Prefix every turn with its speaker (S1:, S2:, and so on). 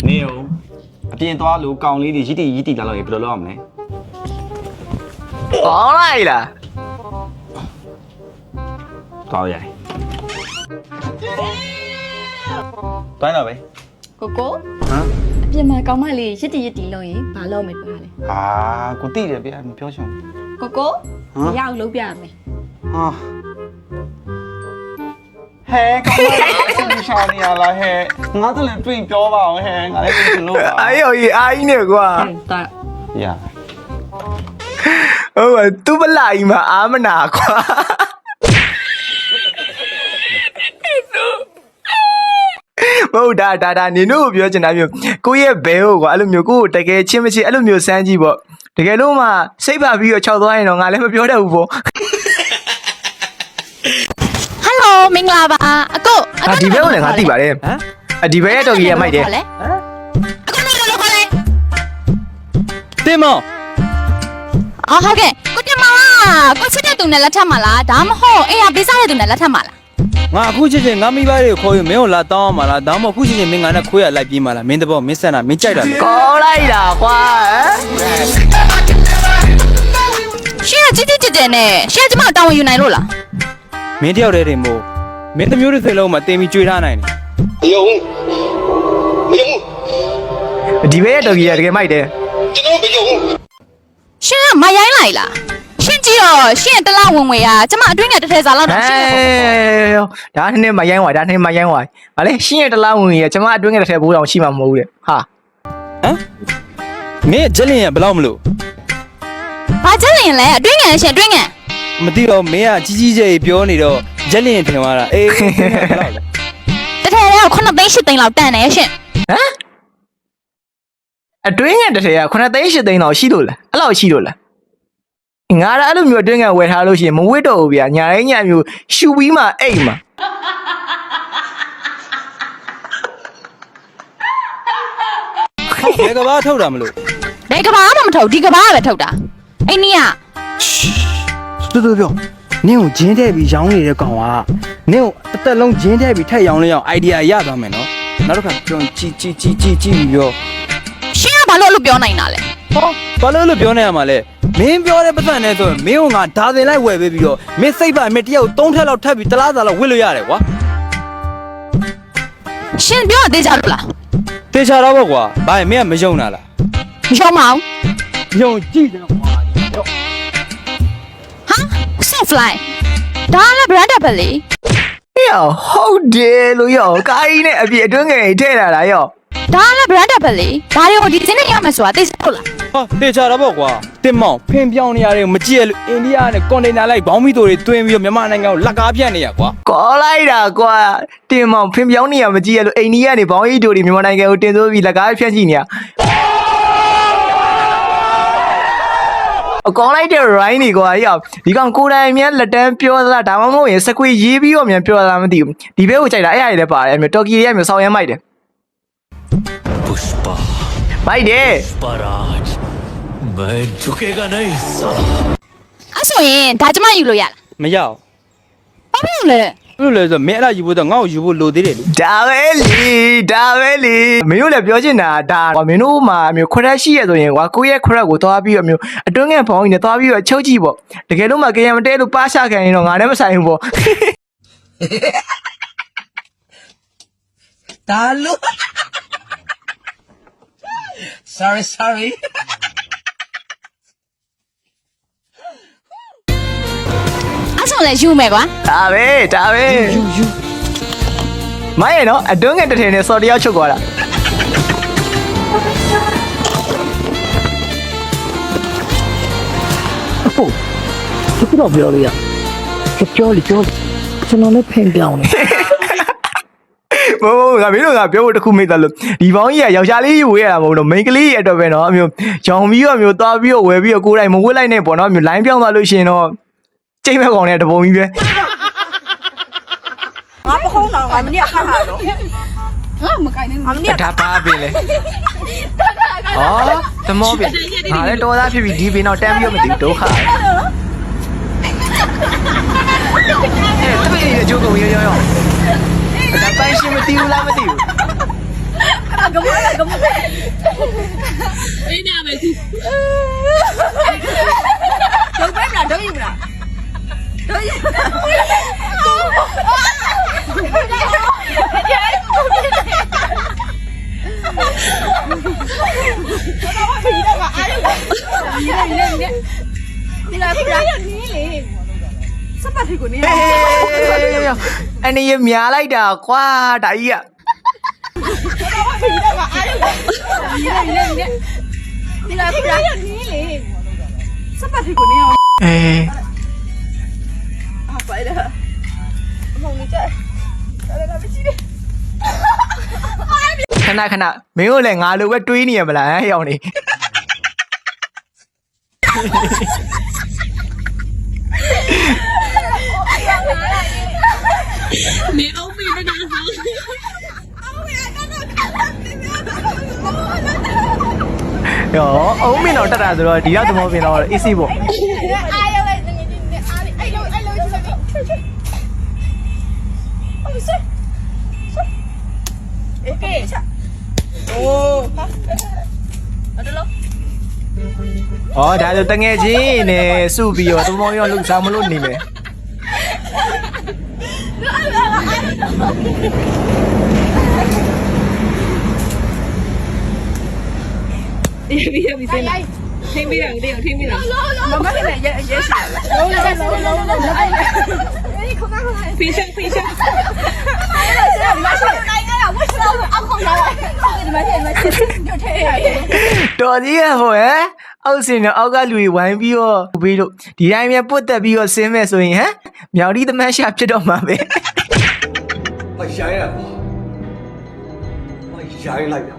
S1: နေဦးအပြင်သွားလို့ကောင်လေးတွေရစ်တီလာလို့ဘယ်လိုလုပ်ရမလဲ
S2: ကောင်းလိုက်လား
S1: သွားရိုင်တိုင်းတော့ပဲ
S3: ကိုကို
S1: ဟမ်
S3: အပြင်မှာကောင်းမလေးရစ်တီလုံးရင်ဘာလုပ်မယ်ပါလဲ
S1: ကိုတိတယ်ဗျာမပြောချင်
S3: ကိုကိုမရအောင်လုပ်ပြရမယ်
S1: ဟာဟဲကောင်မလေးရှာနေရလားဟဲငါတို့လည်းတွေ့ပြောပါအောင်ဟဲငါလည်းတွေ့လို့ပါ
S2: အေးရောကြီးအားကြီးနေကွာ
S3: တာ
S1: ရ
S2: ဟုတ်ပါသူ့ပလာကြီးမှာအာမနာကွာမဟုတ်ဒါနင်တို့ပြောချင်တာမျိုးကိုရဲ့ဘဲဟုတ်ကွာအဲ့လိုမျိုးကိုတကယ်ချင်းမချင်းအဲ့လိုမျိုးစမ်းကြည့်ပေါ့တကယ်လို့မှစိတ်ပါပြီးတော့ခြောက်သွားရင်တော့ငါလည်းမပြောတတ်ဘူးပေါ့
S3: ဟယ်လိုမင်္ဂလာပါအကို
S2: ဒီဘဲကိုလည်းငါသိပါတယ်ဒီဘဲရဲ့တော်ကြီးရမိုက်တယ်
S3: အကိုလည်းလို့ခေါ်လဲ
S4: တင်မော
S3: ဟုတ်ကဲ့ကိုတင်မောကိုချစ်တဲ့သူနဲ့လက်ထပ်မှာလားဒါမှမဟုတ်အေးရပေးစားတဲ့သူနဲ့လက်ထပ်မှာလား
S4: ငါအခုချင်းငါမိဘတွေကိုခေါ်ရင်မင်းကိုလာတောင်းအောင်မလားဒါမှမဟုတ်အခုချင်းမင်းငါနဲ့ခွေးရလိုက်ပြေးမလားမင်းတဘောမင်းဆန်တာမင်းကြိုက်တာလေ
S2: ကောင်းလိုက်တာကွာ
S3: ရှင်းကြည့်နဲ့ရှင်းကျမတောင်းဝင်ယူနိုင်လို့လား
S4: မင်းတယောက်တည်းတင်မို့မင်းတမျိုးတစ်စိတ်လုံးမှာတင်ပြီးကြွေးထားနိုင်တယ်
S5: မယုံ
S2: ဒီဘဲရဲ့တော်ကြီးရတကယ်မိုက်တယ်
S5: ကျွန်တော်မယုံ
S3: ရှင်းမရိုင်းလိုက်လားရှင်းကြည့်တော့ရှင်းတလားဝင်ရကျမအတွင်းကတထဲစားလောက်တော့ရှင်း
S2: ဒါနဲ့မရိုင်းဝါဒါနဲ့မရိုင်းဝါဗာလေရှင်းရတလားဝင်ရကျမအတွင်းကတထဲဘိုးတော်ရှိမှာမဟုတ်ဘူးတဲ့ဟာ
S4: ဟမ်မင်းဂျက်လင်ရဘယ်လောက်မလို့
S3: ဘာဂျက်လင်လဲအတွင်းကရှင်းအတွင်းက
S4: မသိတော့မင်းကကြီးကျယ်ပြောနေတော့ဂျက်လင်ထင်သွားတာအေးဘယ်လောက်လဲ
S3: တထဲတော့9သိန်း10သိန်းလောက်တန်တယ်ရှင်း
S2: ဟမ်အတွင်းကတထဲက9သိန်း10သိန်းလောက်ရှိလို့လားအဲ့လောက်ရှိလို့လားငါအဲ့လိုမျိုးအတွင်းကဝယ်ထားလို့ရှိရင်မဝစ်တော့ဘူးဗျာညာတိုင်းညာမျိုးရှူပြီးမှအိမ်မှာ
S4: ဘယ်ကဘာထုတ်တာမလို့
S3: ဘယ်ကဘာမှမထုတ်ဒီကဘာပဲထုတ်တာအဲ့နီးက
S4: တူပြောနင်းကိုဂျင်းထဲပြီးရောင်းနေတဲ့ကောင်ကနင်းကိုတစ်သက်လုံးဂျင်းထဲပြီးထက်ရောင်းလဲအောင်အိုင်ဒီယာရသွားမယ်နော်နောက်တစ်ခါကျွန်တော်ကြီးပြီးပြော
S3: ရှင်းကဘာလို့ပြောနိုင်တာလဲ
S4: ဟောဘာလို့ပြောနေရမှာလဲမင်းပြောတဲ့ပတ်စံနဲ့ဆိုရင်မင်းကငါဒါသင်လိုက်ဝယ်ပေးပြီးတော့မင်းစိတ်ပါမင်းတယောက်3ထက်လောက်ထပ်ပြီးတလားစာလောက်ဝစ်လို့ရတယ်ကွာ
S3: ရှင်းပြောသေးကြလို့လား
S4: သေချာတော့ပေါ့ကွာဘာမင်းကမယုံတာလား
S3: မယုံပါဘူး
S4: ယုံကြည့်တယ်ကွာ
S3: ဟာဆက်ဖလိုက်ဒါလည်း brand ပဲလေ
S2: ယောဟုတ်တယ်လို့ယောကိုင်းနဲ့အပြည့်အတွင်းငယ်ထည့်လာတာယော
S3: ဒါလည်း brand ပဲလေဒါတွေကိုဒီစင်းနဲ့ရမယ်ဆိုတာသိစလို့လား
S4: ဟာသေချာတော့ပေါ့ကွာတင်မောင်ဖင်ပြောင်းနေရတယ်မကြည့်ရလို့အိန္ဒိယနဲ့ကွန်တိန်နာလိုက်ဘောင်းမီတိုတွေတွင်းပြီးတော့မြန်မာနိုင်ငံကိုလက်ကားပြတ်နေရကွာ
S2: ကောလိုက်တာကွာတင်မောင်ဖင်ပြောင်းနေရမကြည့်ရလို့အိန္ဒိယနဲ့ဘောင်းမီတိုတွေမြန်မာနိုင်ငံကိုတင်သွင်းပြီးလက်ကားဖြတ်ကြည့်နေရအကောင်းလိုက်တဲ့ right နေကွာယောဒီကောင်ကိုတိုင်မြန်လက်တန်းပြောသလားဒါမှမဟုတ်ရင်စကွေရေးပြီးတော့မြန်ပြောသလားမသိဘူးဒီဘဲကိုကြိုက်တာအဲ့အရာတွေလည်းပါတယ်အမျိုးတော်ကီရဲ့မျိုးဆောင်းရမ်းမိုက်တယ်
S5: पुष्पा
S2: भाई दे
S5: पुष्पराज मैं झुकेगा नहीं साला
S3: အဲ့ဆိုရင်ဒါကျမယူလို့ရလား
S4: မရအောင်
S3: ဘာဖြစ်လဲ
S4: ဘယ်လိုလဲဆိုမင်းအဲ့ဒါယူဖို့တော့ငါ့ကိုယူဖို့လိုသေးတယ်လေ
S2: ဒါပဲလေမင်းတို့လည်းပြောချင်တာဒါမင်းတို့မှာမျိုးခွရက်ရှိရဆိုရင်ကွာကိုရဲ့ခွရက်ကိုသွားပြီးတော့မျိုးအတွင်းငယ်ဖောင်းကြီးနဲ့သွားပြီးတော့ချုပ်ကြည့်ပေါ့တကယ်လို့မှကရံမတဲလို့ပါရှာခံရင်တော့ငါလည်းမဆိုင်ဘူးပေါ့
S5: ဒါလို့ sorry
S3: အဲ့ဆိုလည်းယူမယ်ကွာ
S2: ဒါပဲယူမိုင်းရနော်အတွင်းငယ်တစ်ထည်နဲ့စော်တယောက်ချုပ်သွားတာ
S5: ဟုတ်ဘယ်တော့ပြောလို့ရပြောကျွန်တော်လည်းဖင်ပြောင်းနေ
S2: ဘောငါမင်းတို့ကပြောဖို့တခုမိတ်တယ်လို့ဒီဘောင်းကြီးကယောက်ျားလေးဝေးရတာမဟုတ်တော့မိန်းကလေးရဲ့အတွက်ပဲနော်အမျိုးကြောင်ပြီးတော့မျိုးသွားပြီးတော့ဝယ်ပြီးတော့ကိုယ်တိုင်မဝေးလိုက်နဲ့ပေါ့နော်အမျိုးလိုင်းပြောင်းသွားလို့ရှိရင်တော့ကျိတ်မဲ့ကောင်နဲ့တပုံကြီးပဲ
S6: ငါပခုံးတော့ငါမနေ့ခါတာတော့ငါမကိုင်းနေငါမနေ့
S2: ဒါပါပင်လေဟောသမောပင်ငါလည်းတော်သားဖြစ်ပြီးဒီပင်တော့တန်းပြီးတော့မသိဒုက္ခတပည့်ရကြိုးကိုရောဒါပိုင်ရှင်မ တီးဘူးလားမတီးဘူး
S6: ကမကမ
S3: အေးနာမယ်သူ
S6: တော့ပဲလားတော့ယူလားတော့ယူဒီလားပြရနေလေစပတ်ထီကိုနေ
S2: အနေရမြားလိုက်တာကွာဒါကြီးက
S6: ဒီလားပြရနေလေစပတ်ထီကိုနေအောင်
S2: အေး
S6: ไปเลยมองนี่จ้ะอะไรนะไม่ใช่ดิ
S2: ခဏခဏမင်းတို့လည်းငါလိုပဲတွေးနေရမလားဟဲ့အောင်နေ
S3: နေအောင်ပြီနေတာဟာ
S2: ရောအုံးမင်းတော့တက်တာဆိုတော့ဒီရောက်သမောပင်တော့အေးစီပေါ့
S6: အာရလိုက်နေနေအာအဲ့လိုချက်ဟုတ်စโอเคโอ้အဲ့လို
S2: ဩဒါဆိုတငယ်ချင်းနဲ့စုပြီးတော့သမောရောလှုပ်ဆောင်မလို့နေမယ်
S3: ဒီစင်းထိမ့်ပြီးတာတဲ့ထိမ့်ပြီးတာ
S6: မမလည်းရဲရှိလုံးလုံး
S3: ဖေးရှောင်း
S6: အဲ့ဒါမရှိတိုင်းကဝတ်လို့အောက်ခေါင်းလာဒီမှာဒီမှာညထဲရ
S2: တော်ကြီးရဟိုဟဲ့အောက်စင်တော့အောက်ကလူတွေဝိုင်းပြီးတော့ပြီးလို့ဒီတိုင်းပဲပုတ်တက်ပြီးတော့ဆင်းမဲ့ဆိုရင်ဟမ်မြောင်ဒီသမန်းရှာဖြစ်တော့မှာပဲ
S1: မရိုင်းရပါမရိုင်းလိုက်တာ